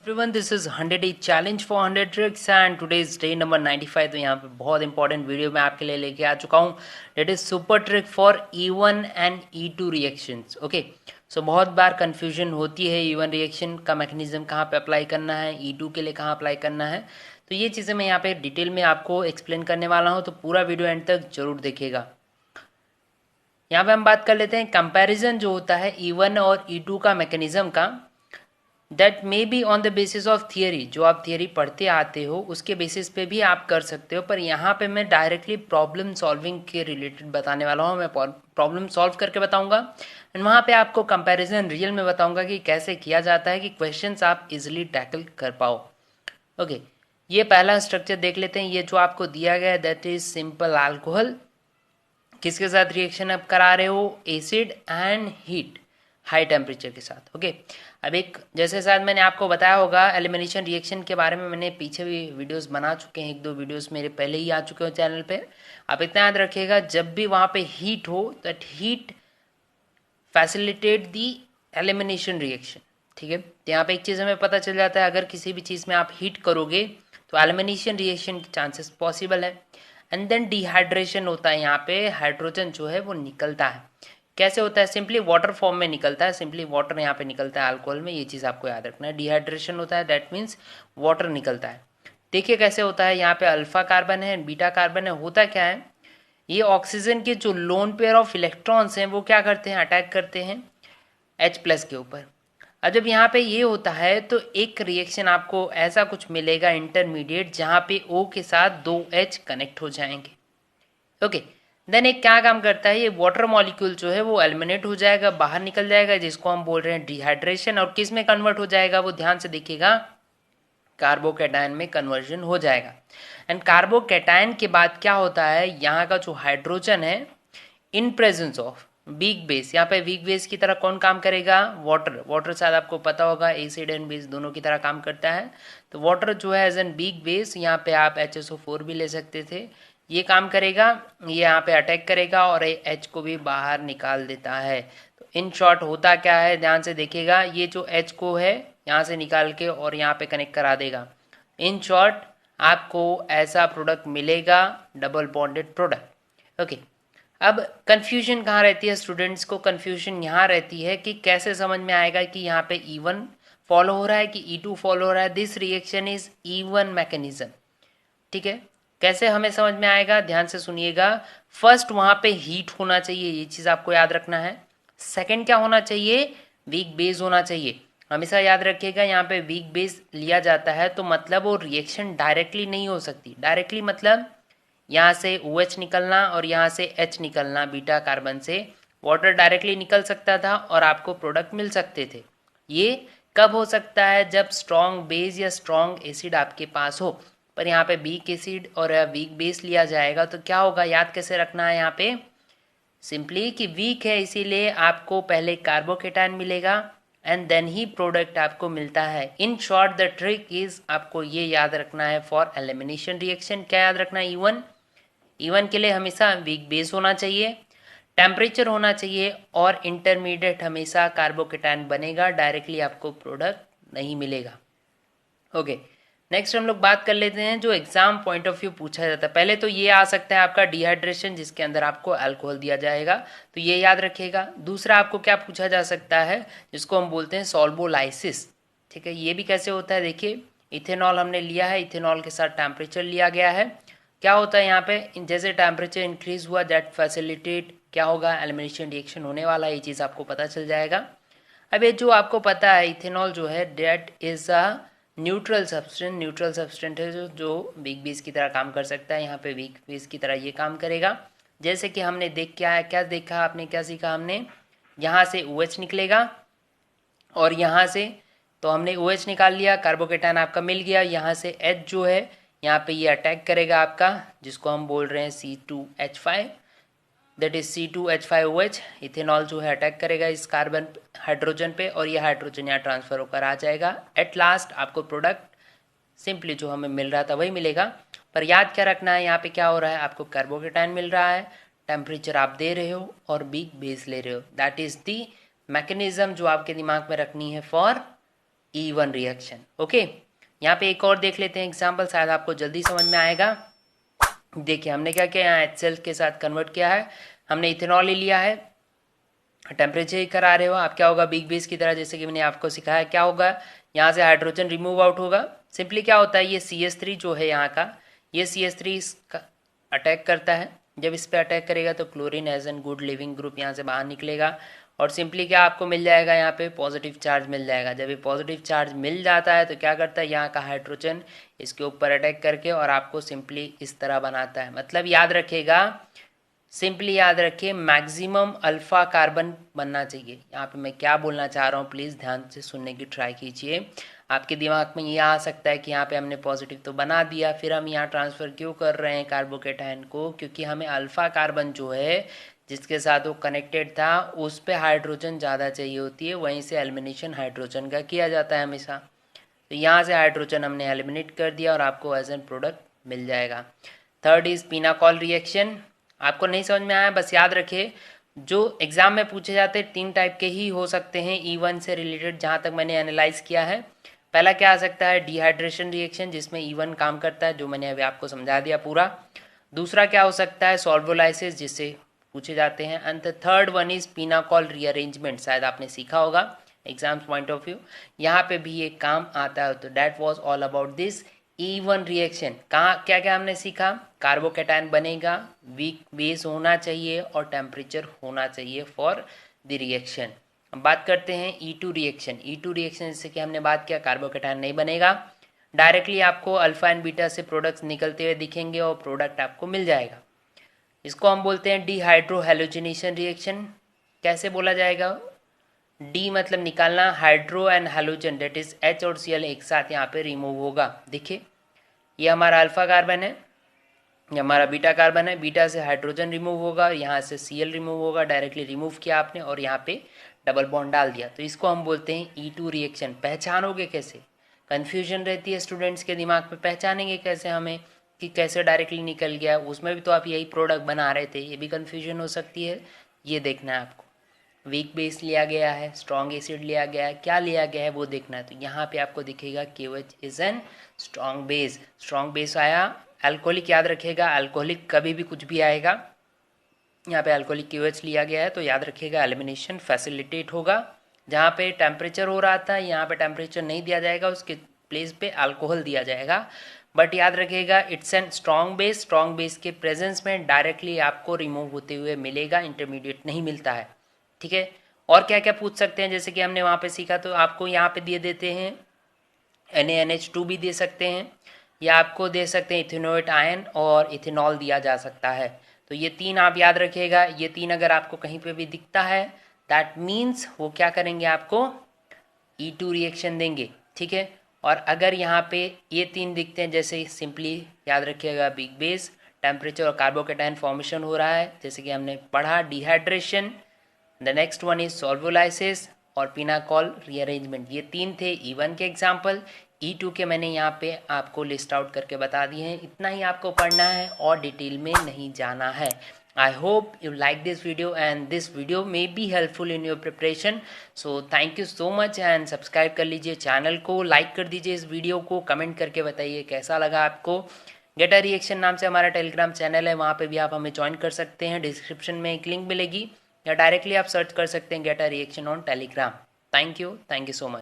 Everyone this is 100 day challenge for 100 tricks and today is day number 95। तो यहाँ पे बहुत इंपॉर्टेंट वीडियो मैं आपके लिए लेके आ चुका हूँ। That is super trick for E1 and E2 reactions. Okay, so बहुत बार कंफ्यूजन होती है E1 रिएक्शन का मैकेनिज्म कहाँ पे अप्लाई करना है, E2 के लिए कहाँ अप्लाई करना है। तो ये चीज़ें मैं यहाँ पे डिटेल में आपको एक्सप्लेन करने वाला हूँ, तो पूरा वीडियो एंड तक जरूर देखिएगा। यहाँ पे हम बात कर लेते हैं कंपैरिजन जो होता है E1 और E2 का मैकेनिज्म का। That may be on the basis of theory, जो आप थियरी पढ़ते आते हो उसके बेसिस पे भी आप कर सकते हो, पर यहाँ पे मैं डायरेक्टली प्रॉब्लम सॉल्विंग के रिलेटेड बताने वाला हूँ। मैं प्रॉब्लम सॉल्व करके बताऊँगा एंड वहाँ पे आपको कंपैरिजन रियल में बताऊँगा कि कैसे किया जाता है कि क्वेश्चंस आप इजीली टैकल कर पाओ। ओके, ये पहला स्ट्रक्चर देख लेते हैं। ये जो आपको दिया गया है दैट इज सिंपल अल्कोहल। किसके साथ रिएक्शन आप करा रहे हो? Acid and heat, high temperature के साथ। ओके, अब एक जैसे शायद मैंने आपको बताया होगा एलिमिनेशन रिएक्शन के बारे में, मैंने पीछे भी वीडियोस बना चुके हैं, एक दो वीडियोस मेरे पहले ही आ चुके हो चैनल पे। आप इतना याद रखिएगा, जब भी वहाँ पे हीट हो that heat facilitate the elimination reaction. ठीक है, तो यहाँ पे एक चीज़ हमें पता चल जाता है, अगर किसी भी चीज़ में आप हीट करोगे तो एलिमिनेशन रिएक्शन के चांसेस पॉसिबल है। एंड देन डिहाइड्रेशन होता है, यहाँ पे हाइड्रोजन जो है वो निकलता है। कैसे होता है? सिंपली वाटर फॉर्म में निकलता है, सिंपली वाटर यहाँ पे निकलता है अल्कोहल में, ये चीज़ आपको याद रखना है। डिहाइड्रेशन होता है दैट मीन्स वाटर निकलता है। देखिए कैसे होता है, यहाँ पे अल्फा कार्बन है, बीटा कार्बन है। होता क्या है, ये ऑक्सीजन के जो लोन पेयर ऑफ इलेक्ट्रॉन्स हैं वो क्या करते हैं, अटैक करते हैं H प्लस के ऊपर। अब जब यहाँ पे ये होता है तो एक रिएक्शन आपको ऐसा कुछ मिलेगा इंटरमीडिएट, जहाँ पे O के साथ दो H कनेक्ट हो जाएंगे। ओके, देन एक क्या काम करता है, ये वाटर मॉलिक्यूल जो है वो एलिमिनेट हो जाएगा, बाहर निकल जाएगा, जिसको हम बोल रहे हैं डिहाइड्रेशन। और किस में कन्वर्ट हो जाएगा, वो ध्यान से देखिएगा, कार्बोकैटायन में कन्वर्जन हो जाएगा। एंड कार्बोकैटायन के बाद क्या होता है, यहाँ का जो हाइड्रोजन है in presence of weak base, यहाँ पे वीक बेस की तरह कौन काम करेगा? वाटर। वाटर शायद आपको पता होगा एसिड एंड बेस दोनों की तरह काम करता है। तो वाटर जो है एज एन वीक बेस, यहाँ पे आप HSO4 भी ले सकते थे, ये काम करेगा, ये यहाँ पे अटैक करेगा और H को भी बाहर निकाल देता है। तो इन शॉर्ट होता क्या है, ध्यान से देखिएगा, ये जो H को है यहाँ से निकाल के और यहाँ पे कनेक्ट करा देगा। इन शॉर्ट आपको ऐसा प्रोडक्ट मिलेगा, डबल बॉन्डेड प्रोडक्ट। ओके, अब कंफ्यूजन कहाँ रहती है स्टूडेंट्स को? कंफ्यूजन यहाँ रहती है कि कैसे समझ में आएगा कि यहाँ पे E1 फॉलो हो रहा है कि E2 फॉलो हो रहा है। This reaction is E1 mechanism. ठीक है, कैसे हमें समझ में आएगा, ध्यान से सुनिएगा। फर्स्ट वहाँ पे हीट होना चाहिए, ये चीज़ आपको याद रखना है। सेकंड क्या होना चाहिए? वीक बेस होना चाहिए। हमेशा याद रखिएगा, यहाँ पे वीक बेस लिया जाता है तो मतलब वो रिएक्शन डायरेक्टली नहीं हो सकती। डायरेक्टली मतलब यहाँ से OH निकलना और यहाँ से H निकलना, बीटा कार्बन से वाटर डायरेक्टली निकल सकता था और आपको प्रोडक्ट मिल सकते थे। ये कब हो सकता है? जब स्ट्रॉन्ग बेस या स्ट्रॉन्ग एसिड आपके पास हो। पर यहाँ पे वीक एसिड और वीक बेस लिया जाएगा तो क्या होगा, याद कैसे रखना है यहाँ पे? सिंपली कि वीक है इसीलिए आपको पहले कार्बोकेटायन मिलेगा एंड देन ही प्रोडक्ट आपको मिलता है। In short the trick is, आपको ये याद रखना है फॉर एलिमिनेशन रिएक्शन। क्या याद रखना है? E1 के लिए हमेशा वीक बेस होना चाहिए, टेम्परेचर होना चाहिए और इंटरमीडिएट हमेशा कार्बोकेटायन बनेगा, डायरेक्टली आपको प्रोडक्ट नहीं मिलेगा। ओके, नेक्स्ट हम लोग बात कर लेते हैं जो एग्जाम पॉइंट ऑफ व्यू पूछा जाता है। पहले तो ये आ सकता है आपका डिहाइड्रेशन, जिसके अंदर आपको अल्कोहल दिया जाएगा, तो ये याद रखिएगा। दूसरा आपको क्या पूछा जा सकता है, जिसको हम बोलते हैं सॉल्वोलाइसिस। ठीक है, ये भी कैसे होता है, देखिए इथेनॉल हमने लिया है, इथेनॉल के साथ टेम्परेचर लिया गया है। क्या होता है यहाँ पे, जैसे टेम्परेचर इंक्रीज हुआ दैट फैसिलिटेट क्या होगा, एलिमिनेशन रिएक्शन होने वाला है, ये चीज़ आपको पता चल जाएगा। अब ये जो आपको पता है इथेनॉल जो है डेट इज अ न्यूट्रल सब्सटेंट है जो वीक बेस की तरह काम कर सकता है। यहाँ पे वीक बेस की तरह ये काम करेगा। जैसे कि हमने क्या देखा, आपने क्या सीखा, हमने यहाँ से OH निकलेगा और यहाँ से तो हमने OH निकाल लिया, कार्बोकेटायन आपका मिल गया। यहाँ से H जो है यहाँ पे ये अटैक करेगा आपका, जिसको हम बोल रहे हैं C2H5, that is C2H5OH। Ethanol जो है अटैक करेगा इस कार्बन हाइड्रोजन पे और ये हाइड्रोजन यहाँ ट्रांसफर होकर आ जाएगा। एट लास्ट आपको प्रोडक्ट सिंपली जो हमें मिल रहा था वही मिलेगा। पर याद क्या रखना है, यहाँ पे क्या हो रहा है, आपको कार्बोकेटायन मिल रहा है, टेम्परेचर आप दे रहे हो और वीक बेस ले रहे हो। दैट इज दी मैकेनिज्म जो आपके दिमाग में रखनी है फॉर E1 रिएक्शन। ओके, यहाँ पे एक और देख लेते हैं एग्जाम्पल, शायद आपको जल्दी समझ में आएगा। देखिए हमने क्या किया, यहाँ HCl के साथ कन्वर्ट किया है, हमने इथेनॉल ले लिया है, टेम्परेचर ही करा रहे हो आप, क्या होगा बिग बेस की तरह, जैसे कि मैंने आपको सिखाया, क्या होगा यहाँ से हाइड्रोजन रिमूव आउट होगा। सिंपली क्या होता है, ये CH3 जो है यहाँ का, ये CH3 इसका अटैक करता है, जब इस पर अटैक करेगा तो chlorine as an good leaving group यहाँ से बाहर निकलेगा, और सिंपली क्या आपको मिल जाएगा, यहाँ पे पॉजिटिव चार्ज मिल जाएगा। जब ये पॉजिटिव चार्ज मिल जाता है तो क्या करता है, यहाँ का हाइड्रोजन इसके ऊपर अटैक करके और आपको सिंपली इस तरह बनाता है। मतलब याद रखिएगा, सिंपली याद रखिए, मैक्सिमम अल्फा कार्बन बनना चाहिए। यहाँ पे मैं क्या बोलना चाह रहा हूँ, प्लीज़ ध्यान से सुनने की ट्राई कीजिए। आपके दिमाग में ये आ सकता है कि यहाँ पे हमने पॉजिटिव तो बना दिया, फिर हम यहाँ ट्रांसफ़र क्यों कर रहे हैं कार्बोकेटायन को, क्योंकि हमें अल्फा कार्बन जो है जिसके साथ वो कनेक्टेड था उस पर हाइड्रोजन ज़्यादा चाहिए होती है, वहीं से एलिमिनेशन हाइड्रोजन का किया जाता है हमेशा। तो यहाँ से हाइड्रोजन हमने एलिमिनेट कर दिया और आपको एज एन प्रोडक्ट मिल जाएगा। Third is pinacol reaction. आपको नहीं समझ में आया, बस याद रखिए, जो एग्जाम में पूछे जाते हैं 3 टाइप के ही हो सकते हैं E1 से रिलेटेड, जहाँ तक मैंने एनालाइज किया है। पहला क्या आ सकता है, डिहाइड्रेशन रिएक्शन, जिसमें E1 काम करता है, जो मैंने अभी आपको समझा दिया पूरा। दूसरा क्या हो सकता है, सॉल्वोलाइसिस, जिससे पूछे जाते हैं। And the third one is pinacol rearrangement, शायद आपने सीखा होगा एग्जाम्स पॉइंट ऑफ व्यू, यहाँ पे भी ये काम आता है। तो that was all about this E1 reaction. कहाँ क्या क्या हमने सीखा, कार्बोकेटायन बनेगा, वीक बेस होना चाहिए और टेम्परेचर होना चाहिए फॉर द रिएक्शन। अब बात करते हैं E2 रिएक्शन। E2 रिएक्शन जैसे कि हमने बात किया, कार्बोकेटायन नहीं बनेगा, डायरेक्टली आपको अल्फा एंड बीटा से प्रोडक्ट्स निकलते हुए दिखेंगे और प्रोडक्ट आपको मिल जाएगा। इसको हम बोलते हैं डिहाइड्रो हैलोजिनेशन रिएक्शन। कैसे बोला जाएगा, डी मतलब निकालना, hydro and halogen that is H और Cl एक साथ यहाँ पे रिमूव होगा। देखिए ये हमारा अल्फा कार्बन है, ये हमारा बीटा कार्बन है, बीटा से हाइड्रोजन रिमूव होगा, यहाँ से Cl रिमूव होगा, डायरेक्टली रिमूव किया आपने और यहाँ पे डबल बॉन्ड डाल दिया। तो इसको हम बोलते हैं E2 रिएक्शन। पहचानोगे कैसे, कन्फ्यूजन रहती है स्टूडेंट्स के दिमाग में, पहचानेंगे कैसे हमें कि कैसे डायरेक्टली निकल गया, उसमें भी तो आप यही प्रोडक्ट बना रहे थे, ये भी कन्फ्यूजन हो सकती है। ये देखना है आपको, वीक बेस लिया गया है, स्ट्रॉन्ग एसिड लिया गया है, क्या लिया गया है वो देखना है। तो यहाँ पे आपको दिखेगा KOH is an strong base. Strong base आया, अल्कोहलिक याद रखिएगा, अल्कोहलिक कभी भी कुछ भी आएगा, यहाँ पे अल्कोहलिक KOH लिया गया है तो याद रखिएगा एलिमिनेशन फैसिलिटेट होगा। जहाँ पे टेम्परेचर हो रहा था यहाँ पे टेम्परेचर नहीं दिया जाएगा, उसके प्लेस पे अल्कोहल दिया जाएगा। बट याद रखिएगा it's an strong base, strong base के प्रेजेंस में डायरेक्टली आपको रिमूव होते हुए मिलेगा, इंटरमीडिएट नहीं मिलता है। ठीक है, और क्या क्या पूछ सकते हैं, जैसे कि हमने वहाँ पे सीखा, तो आपको यहाँ पे दिए देते हैं NaNH2 भी दे सकते हैं, या आपको दे सकते हैं इथेनोएट आयन और इथेनॉल दिया जा सकता है। तो ये 3 आप याद रखिएगा, ये 3 अगर आपको कहीं पे भी दिखता है दैट मीन्स वो क्या करेंगे, आपको E2 रिएक्शन देंगे। ठीक है, और अगर यहाँ पे ये 3 दिखते हैं, जैसे सिंपली याद रखिएगा बिग बेस, टेम्परेचर और कार्बोकेटायन फॉर्मेशन हो रहा है, जैसे कि हमने पढ़ा dehydration, the next one is solvolysis और पीनाकॉल रीअरेंजमेंट। ये 3 थे E1 के एग्जाम्पल। E2 के मैंने यहाँ पे आपको लिस्ट आउट करके बता दिए हैं, इतना ही आपको पढ़ना है और डिटेल में नहीं जाना है। I hope you like this video and this video may be helpful in your preparation. So thank you so much and subscribe कर लीजिए चैनल को, लाइक कर दीजिए इस वीडियो को, कमेंट करके बताइए कैसा लगा आपको। गेट अ रिएक्शन नाम से हमारा टेलीग्राम चैनल है, वहाँ पे भी आप हमें ज्वाइन कर सकते हैं, डिस्क्रिप्शन में एक लिंक मिलेगी, या डायरेक्टली आप सर्च कर सकते हैं get a reaction on Telegram. Thank you so much.